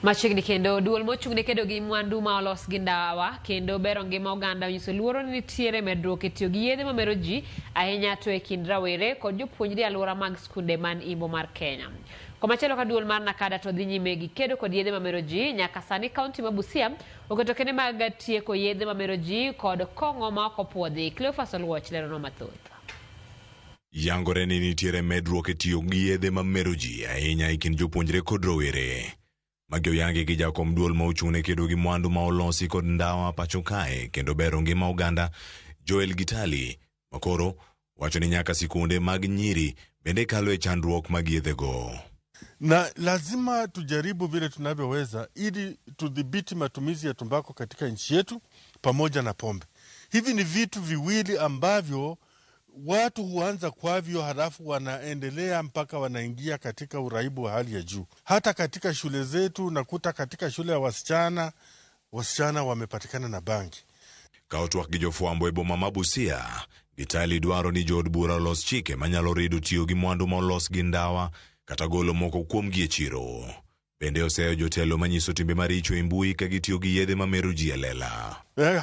Machiegni kendo duol mochung'ne kedo gi mwandu ma olos gi ndawa kendo bero ngima oganda nyiso luoro ni nitiere medruok e tiyo gi yedhe mamero ji ahinya to e kind rawere kod jopuonjre alwora mag skunde man Imbo mar Kenya. Komachielo ka duol mar Nakada to dhi nyime gi kedo kod yedhe mamero ji, nyaka sani kaunti ma Busia oketo kende mag tieko yedhe mamero ji kod kong'o ma ok opuodhi. Cleophas Oluoch lerono mathoth. Yangore ni nitiere medruok e tiyo gi yedhe mamero ji ahinya e kind jopuonjre kod rowere. Magyo yangi gi jakom duol ma ochung'ne kedo gi mwandu ma olosi kod ndawa pachoka kendo bero ngima oganda Joel Gitali makoro wacho ni nyaka sikunde mag nyiri bende kalo e chandruok mag yedhego. Na lazima tujaribu vile tunavyoweza ili tudhibiti matumizi ya tumbako katika nchi yetu pamoja na pombe. Hivi ni vitu viwili ambavyo watu huanza kwavyo halafu wanaendelea mpaka wanaingia katika uraibu wa hali ya juu. Hata katika shule zetu nakuta katika shule ya wasichana wamepatikana na bangi. Kaotwak gi jofwambo e boma ma Busia, Gitali dwaro ni jood bura olos chike manyalo rido tiyo gi mwandu ma olos gi ndawa kata golo moko kuomgi e chiro. Bende oseyo jotelo manyiso timbe maricho e mbui ka gitiyo gi yedhe mamero ji e lela.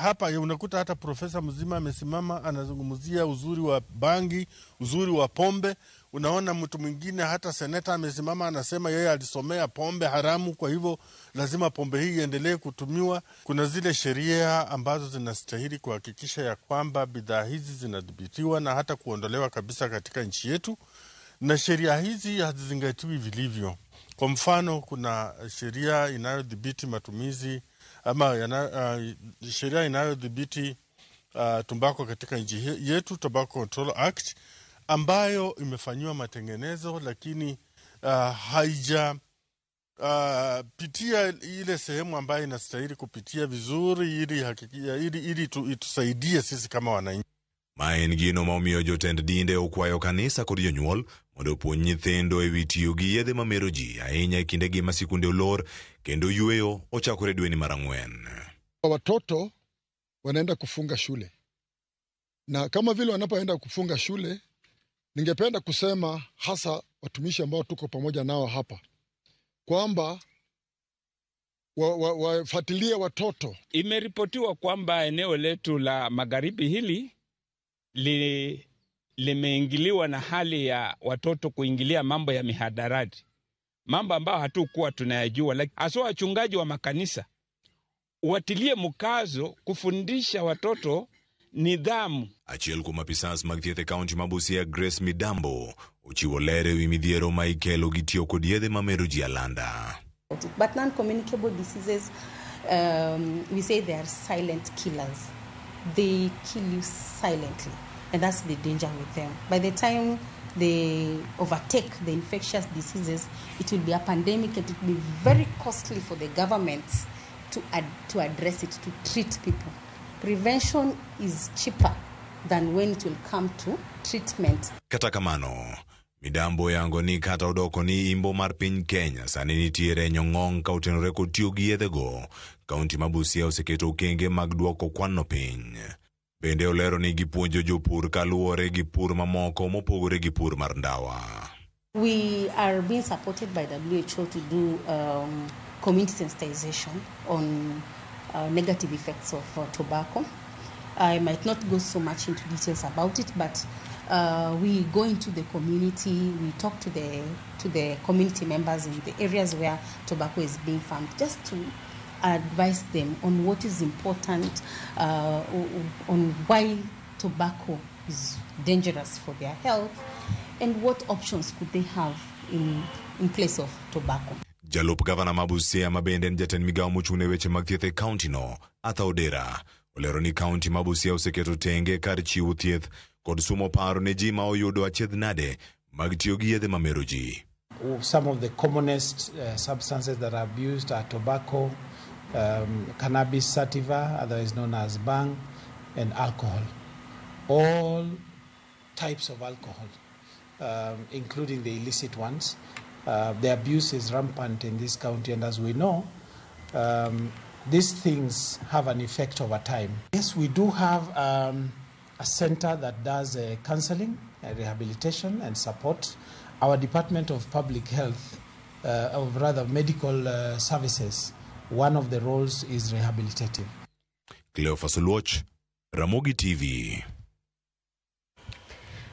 Hapa unakuta hata profesa mzima amesimama anazungumzia uzuri wa bangi, uzuri wa pombe. Unaona mtu mwingine hata seneta amesimama anasema yeye alisomea pombe haramu, kwa hivyo lazima pombe hii iendelee kutumiwa. Kuna zile sheria ambazo zinastahili kuhakikisha ya kwamba bidhaa hizi zinadhibitiwa na hata kuondolewa kabisa katika nchi yetu, na sheria hizi hazizingatiwi vilivyo. Kwa mfano, kuna sheria inayodhibiti matumizi sheria inayodhibiti tumbako katika nchi yetu, Tobacco Control Act, ambayo imefanyiwa matengenezo lakini haija pitia ile sehemu ambayo inastahili kupitia vizuri ili itusaidie sisi kama wananchi. Maen gino ma omiyo jotend dinde okwayo kanisa kod jonyuol mondo opuonj nyithindo e wi tiyo gi yedhe mamero ji ahinya e kindegi ma sikunde olor kendo yueyo ochakore dweni mar Ang'wen. Watoto wanaenda kufunga shule, na kama vile wanapoenda kufunga shule, ningependa kusema hasa watumishi ambao tuko pamoja nao hapa kwamba wafuatilie watoto. Imeripotiwa kwamba eneo letu la magharibi hili limeingiliwa na hali ya watoto kuingilia mambo ya mihadarati, mambo ambayo hatukuwa tunayajua. Hasa wachungaji wa makanisa watilie mkazo kufundisha watoto nidhamu. Achiel kuom apisas mag thieth e kaunti ma Busia, Grace Midambo, ochiwo ler ewi midhiero ma ikelo gi tiyo kod yedhe mamero ji alanda. But non-communicable diseases, we say they are silent killers. They kill you silently, and that's the danger with them. By the time they overtake the infectious diseases, it will be a pandemic, and it will be very costly for the governments to address it, to treat people. Prevention is cheaper than when it will come to treatment. Kata kamano, Midambo yango ni kata odoko ni Imbo mar piny Kenya sani nitiere nyong'ong' ka otenore kod tiyo gi yedhego. Kaunti ma Busia oseketo okenge mag duoko kwanno piny. Bende olero ni gipuonjo jopur kaluwore gi pur mamoko mopogore gi pur mar ndawa. We are being supported by WHO to do community sensitization on negative effects of tobacco. I might not go so much into details about it, but we go into the community, we talk to the community members in the areas where tobacco is being farmed, just to advise them on what is important, on why tobacco is dangerous for their health, and what options could they have in place of tobacco. Jalup Gavana ma Busia ma bende en jatend migawo mochung'ne weche mag thieth e kaunti no, Arthur Odera, olero ni kaunti ma Busia oseketo tenge kar chiwo thieth kod sumo paro ne ji ma oyudo achiedhnade mag tiyo gi yedhe mamero ji. Some of the commonest substances that are abused are tobacco, cannabis sativa, otherwise known as bang, and alcohol. All types of alcohol, including the illicit ones. The abuse is rampant in this county, and as we know, these things have an effect over time. Yes, we do have a center that does counseling, rehabilitation, and support. Our Department of Public Health of rather medical services, one of the roles is rehabilitative. Cleophas Oluoch, Ramogi TV.